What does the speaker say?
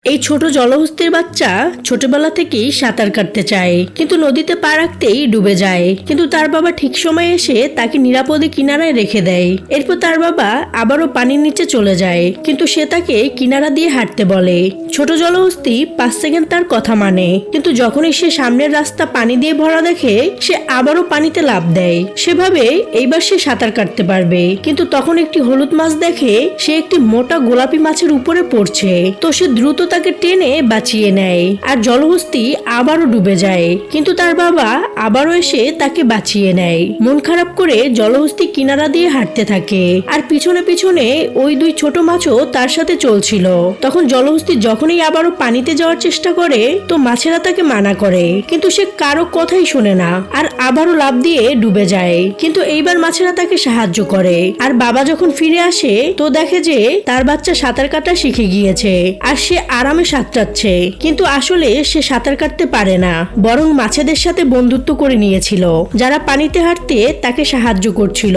এই ছোট জলহস্তির বাচ্চা ছোটবেলা থেকেই সাঁতার কাটতে চায়, কিন্তু নদীতে পা রাখতেই ডুবে যায়। কিন্তু তার বাবা ঠিক সময়ে এসে তাকে নিরাপদে কিনারায় রেখে দেয়। এরপর তার বাবা আবারও পানির নিচে চলে যায়, কিন্তু সে তাকে কিনারা দিয়ে হাঁটতে বলে। ছোট জলহস্তি 5 সেকেন্ড তার কথা মানে, কিন্তু যখনই সে সামনের রাস্তা পানি দিয়ে ভরা দেখে সে আবারও পানিতে লাফ দেয়। সেভাবে এইবার সে সাঁতার কাটতে পারবে। কিন্তু তখন একটি হলুদ মাছ দেখে সে একটি মোটা গোলাপি মাছের উপরে পড়ছে, তো সে দ্রুত তাকে টেনে বাঁচিয়ে নেয় আর জলহস্তি আবারও ডুবে যায়। কিন্তু তার বাবা আবারও এসে তাকে বাঁচিয়ে নেয়। মন খারাপ করে জলহস্তি কিনারা দিয়ে হাঁটতে থাকে, আর পিছনে পিছনে ওই দুই ছোট মাছও তার সাথে চলছিল। তখন জলহস্তি যখনই আবারও পানিতে যাওয়ার চেষ্টা করে, তো মাছেরা তাকে মানা করে, কিন্তু সে কারো কথাই শোনে না আর আবারও লাফ দিয়ে ডুবে যায়। কিন্তু এইবার মাছেরা তাকে সাহায্য করে, আর বাবা যখন ফিরে আসে তো দেখে যে তার বাচ্চা সাঁতার কাটা শিখে গিয়েছে আর সে আরামে সাঁতরাচ্ছে। কিন্তু আসলে সে সাঁতার কাটতে পারে না, বরং মাছেদের সাথে বন্ধুত্ব করে নিয়েছিল, যারা পানিতে হাঁটতে তাকে সাহায্য করছিল।